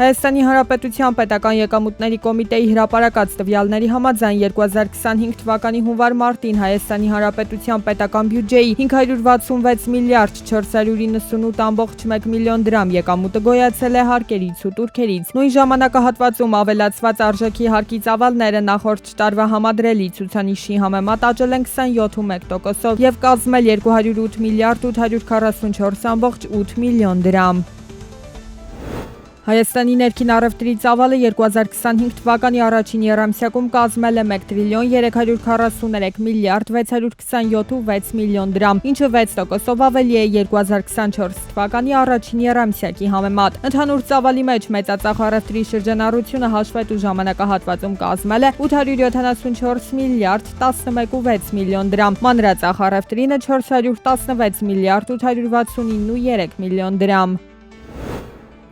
Հայաստանի Հանրապետության պետական եկամուտների կոմիտեի հրապարակած տվյալների համաձայն 2025 թվականի հունվար-մարտին Հայաստանի Հանրապետության պետական բյուջեի 566 միլիարդ 498.1 միլիոն դրամ եկամուտը գոյացել է հարկերից ու տուրքերից։ Նույն ժամանակահատվածում ավելացված արժեքի հարկի ծավալները նախորդ տարվա համադրելի ցուցանիշի համեմատ աճել են 27.1%-ով եւ կազմել 208 միլիարդ 844.8 միլիոն դրամ։ Հայաստանի ներքին առևտրի ծավալը 2025 թվականի առաջին եռամսյակում կազմել է 1 տրիլիոն 343 միլիարդ 627.6 միլիոն դրամ, ինչը 6%-ով ավելի է 2024 թվականի առաջին եռամսյակի համեմատ։ Ընդհանուր ծավալի մեջ մեծածախ առևտրի շրջանառությունը հաշվետու ժամանակահատվածում կազմել է 874 միլիարդ 11.6 միլիոն դրամ, մանրածախ առևտրինը 416 միլիարդ 869.3 միլիոն դրամ։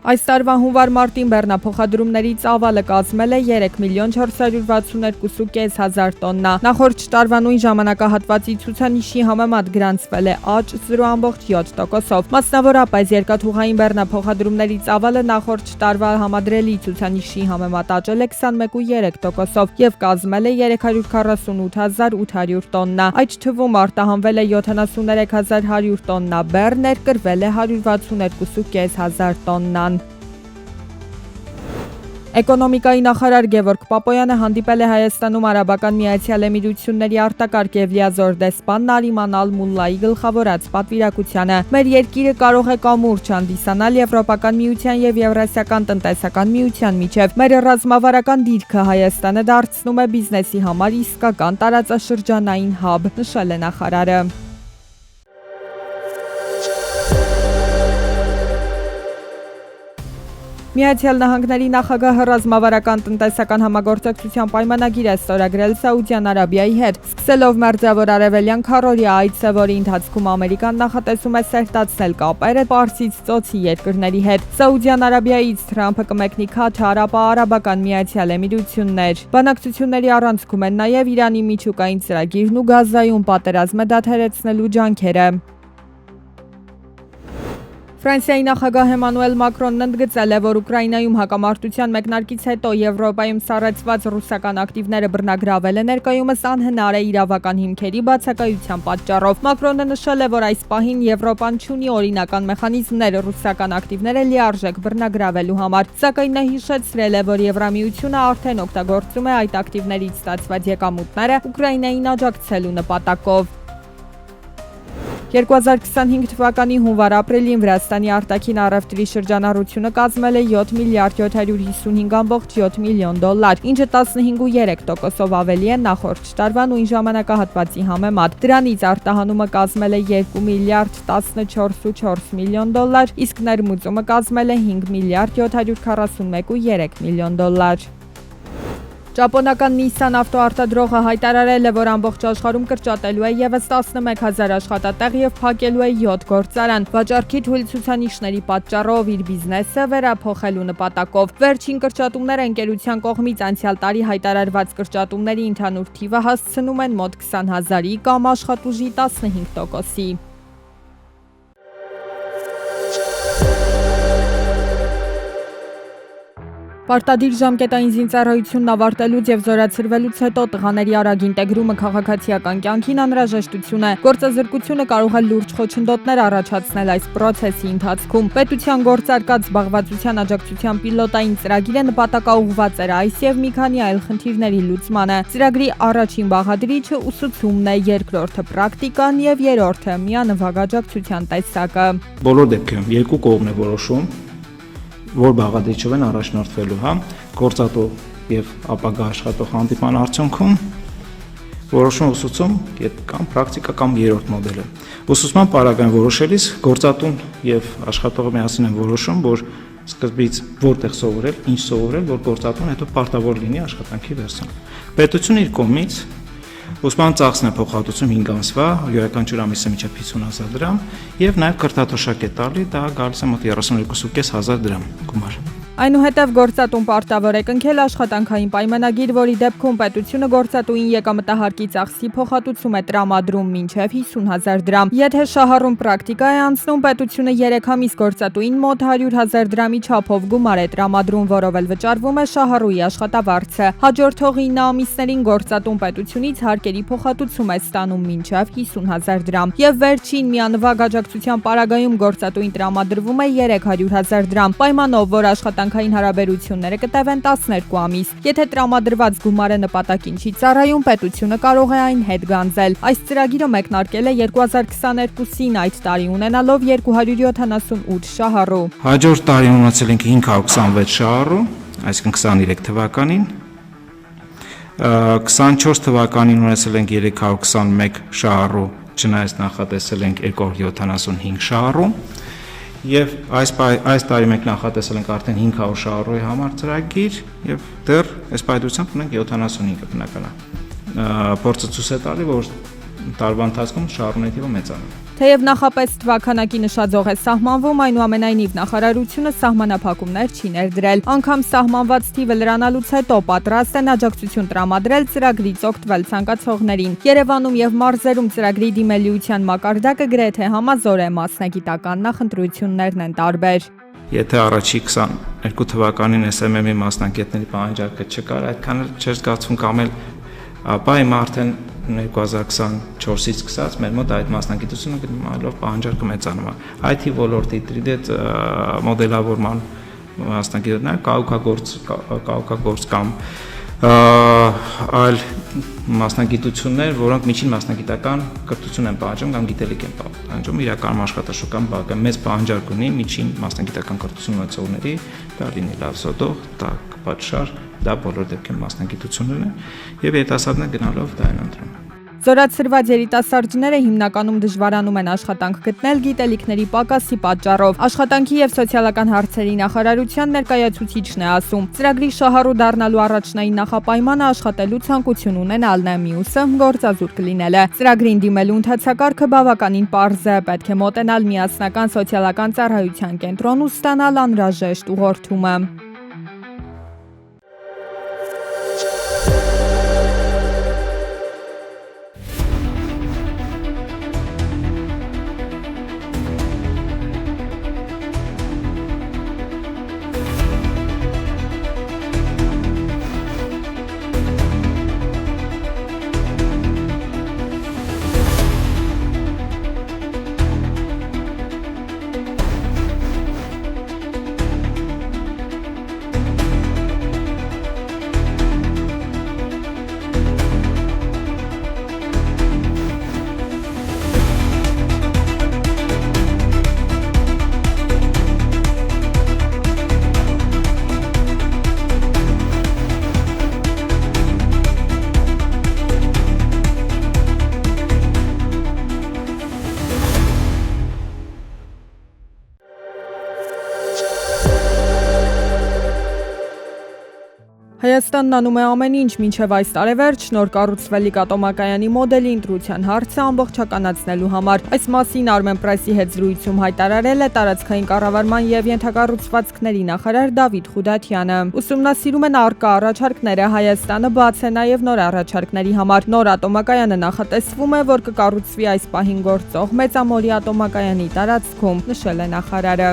Այս տարվա հունվար-մարտին բեռնափոխադրումների ծավալը կազմել է 3 միլիոն 462.5 հազար տոննա։ Նախորդ տարվա նույն ժամանակահատվածի ցուցանիշի համեմատ գրանցվել է աճ 0.7%-ով։ Մասնավորապես երկաթուղային բեռնափոխադրումների ծավալը նախորդ տարվա համադրելի ցուցանիշի համեմատ աճել է 21.3%-ով եւ կազմել է 348.800 տոննա։ Այդ թվում արտահանվել է 73.100 տոննա բեռ, ներկրվել է 162.5 հազար տոննա։ Էկոնոմիկայի նախարար Գևորգ Պապոյանը հանդիպել է Հայաստանում Արաբական Միացյալ Էմիրությունների արտակարգ եւ լիազոր դեսպան Նարիման Ալ-Մուլլայի գլխավորած պատվիրակությանը։ Մեր երկիրը կարող է կամուրջ հանդիսանալ Եվրոպական Միության եւ Եվրասիական տնտեսական միության միջև։ Մեր ռազմավարական դիրքը Հայաստանը դարձնում է բիզնեսի համար իսկական տարածաշրջանային հաբ, նշել է նախարարը։ Միացյալ Նահանգների նախագահը ռազմավարական տնտեսական համագործակցության պայմանագիր է ստորագրել Սաուդյան Արաբիայի հետ։ Սկսելով մերձավոր արևելյան քառօրյա այցը, որի ընթացքում Ամերիկան նախատեսում է սերտացնել կապերը Պարսից ծոցի երկրների հետ։ Սաուդյան Արաբիայից Թրամփը կմեկնի Քաթար, ապա Արաբական Միացյալ Էմիրություններ։ Բանակցությունների առանցքում են նաև Իրանի միջուկային ծրագիրն ու Գազայում պատերազմը դադարեցնելու ջանքերը։ Ֆրանսիայի նախագահ Էմանուել Մակրոնն ընդգծել է, որ Ուկրաինայում հակամարտության մեկնարկից հետո Եվրոպայում սառեցված ռուսական ակտիվները բռնագրավելը ներկայումս անհնար է իրավական հիմքերի բացակայության պատճառով։ Մակրոնը նշել է, որ այս պահին Եվրոպան չունի օրինական մեխանիզմներ ռուսական ակտիվները լիարժեք բռնագրավելու համար, սակայն նա հիշեցրել է, որ Եվրամիությունը արդեն օգտագործում է այդ ակտիվներից ստացված եկամուտները Ուկրաինային աջակցելու նպատակով։ 2025 թվականի հունվար-ապրիլին Վրաստանի արտաքին առևտրի շրջանառությունը կազմել է 7 միլիարդ 755.7 միլիոն դոլար, ինչը 15.3%-ով ավելի է նախորդ տարվա նույն ժամանակահատվածի համեմատ։ Դրանից արտահանումը կազմել է 2 միլիարդ 14.4 միլիոն դոլար, իսկ ներմուծումը կազմել է 5 միլիարդ 741.3 միլիոն դոլար։ Ճապոնական Nissan ավտոարտադրողը հայտարարել է, որ ամբողջ աշխարհում կրճատելու է եւս 11,000 աշխատատեղ եւ փակելու է 7 գործարան։ Վաճառքի թույլ ցուցանիշների պատճառով իր բիզնեսը վերափոխելու նպատակով։ Վերջին կրճատումները ընկերության կողմից անցյալ տարի հայտարարված կրճատումների ընդհանուր թիվը հասցնում են մոտ 20,000-ի կամ աշխատուժի 15%-ի։ Պարտադիր ժամկետային զինծառայությունն ավարտելուց եւ զորացրվելուց հետո տղաների արագ ինտեգրումը քաղաքացիական կյանքին անհրաժեշտություն է։ Գործազրկությունը կարող է լուրջ խոչընդոտներ առաջացնել այս պրոցեսի ընթացքում։ Պետության գործարկած զբաղվածության աջակցության պիլոտային ծրագիրը նպատակաուղղված էր այս եւ մի քանի այլ խնդիրների լուծմանը։ Ծրագրի առաջին բաղադրիչը ուսուցումն է, երկրորդը պրակտիկան եւ երրորդը միանվագ աջակցության տեսակը։ Բոլոր դեպքերում երկու կողմն է որոշում, որ բաղադրիչով են առաջնորդվելու, գործատու եւ ապագա աշխատող հանդիպման արդյունքում որոշում ուսուցում կամ պրակտիկա կամ երրորդ մոդելը։ Ուսուցման պարագան որոշելիս գործատուն եւ աշխատողը միասին են որոշում, որ սկզբից որտեղ սովորել, ինչ սովորել, որ գործատուն հետո պարտավոր լինի աշխատանքի վերցնել։ Պետությունը իր կողմից ուսման ծախսն է փոխհատուցում 5 ամսվա, յուրաքանչյուր ամիսը մինչև 50,000 դրամ եւ նաեւ կրթաթոշակ է տալի, դա գալիս է մոտ 32.500 դրամ գումար։ Այնուհետև գործատուն պարտավոր է կնքել աշխատանքային պայմանագիր, որի դեպքում պետությունը գործատուին եկամտահարկի ծախսի փոխհատուցում է տրամադրում մինչև 50,000 դրամ։ Եթե շահառուն պրակտիկա է անցնում, պետությունը 3 ամիս գործատուին մոտ 100,000 դրամի չափով գումար է տրամադրում, որով էլ վճարվում է շահառուի աշխատավարձը։ Հաջորդող 9 ամիսներին գործատուն պետությունից հարկերի փոխհատուցում է ստանում մինչև 50,000 դրամ։ Եվ վերջին միանվագ աջակցության պարագայում գործատուին տրամադրվում է 300,000 դրամ, պայմանով, որ աշխատանքային հարաբերությունները կտևեն 12 ամիս։ Եթե տրամադրված գումարը նպատակին չի ծառայում, պետությունը կարող է այն հետ գանձել։ Այս ծրագիրը մեկնարկել է 2022-ին, այդ տարի ունենալով 278 շահառու։ Հաջորդ տարի ունեցել ենք 526 շահառու, այսինքն 23 թվականին։ 24 թվականին ունեցել ենք 321 շահառու, չնայած նախատեսել ենք 275 շահառու, եւ այս տարի մենք նախատեսել ենք արդեն 500 շահառուի համար ծրագիր եւ դեռ այս պայծրությամբ ունենք 75-ը բնականաբար։ Փորձը ցույց է տալի, որ տարվա ընթացքում շահառուների թիվը մեծանում է։ Թեև նախապես թվականակի նշաձող է սահմանվում, այնուամենայնիվ նախարարությունը սահմանափակումներ չի ներդրել։ Անգամ սահմանված թիվը լրանալուց հետո պատրաստ են աջակցություն տրամադրել ծրագրից օգտվել ցանկացողներին։ Երևանում եւ մարզերում ծրագրի դիմելիության մակարդակը գրեթե համազոր է, մասնագիտական նախընտրություններն են տարբեր։ Եթե առաջի 22 թվականին SMM-ի մասնագետների պահանջարկը չկար, այդքան էլ չէր զգացվում կամ էլ, ապա հիմա արդեն 2024-ից սկսած մեր մոտ այդ մասնագիտությունը գնալով պահանջարկը մեծանում է։ IT ոլորտի 3D մոդելավորման մասնագետներ, կահույքագործ կամ այլ մասնագիտություններ, որոնք միջին մասնագիտական կրթություն են պահանջում կամ գիտելիք են պահանջում, իրականում աշխատաշրջան բակը մեծ պահանջարկ ունի միջին մասնագիտական կրթություն ունեցողների, դա լինի լավ սոդող, տաք պատշար, դա բոլոր դեպքերում մասնագիտություններ են եւ երիտասարդները գնալով դա են ընտրում։ Զորացրված երիտասարդները հիմնականում դժվարանում են աշխատանք գտնել գիտելիքների պակասի պատճառով։ Աշխատանքի եւ սոցիալական հարցերի նախարարության ներկայացուցիչն է ասում, ծրագրի շահառու դառնալու առաջնային նախապայմանը աշխատելու ցանկություն ունենալն է, մյուսը գործազուրկ կլինելը։ Ծրագրին դիմելու ընթացակարգը բավականին պարզ է, պետք է մոտենալ միասնական սոցիալական ծառայության կենտրոն ու ստանալ անհրաժեշտ ուղղորդումը։ Հայաստանն անում է ամեն ինչ մինչև այս տարեվերջ նոր կառուցվելիք ատոմակայանի մոդելի ընտրության հարցը ամբողջականացնելու համար։ Այս մասին Armen Press-ի հետ զրույցում հայտարարել է տարածքային կառավարման եւ ենթակառուցվածքների նախարար Դավիթ Խուդաթյանը։ Ուսումնասիրում են առկա առաջարկները, Հայաստանը բաց է նաեւ նոր առաջարկների համար։ Նոր ատոմակայանը նախատեսվում է, որ կկառուցվի այս պահին գործող Մեծամորի ատոմակայանի տարածքում, նշել է նախարարը։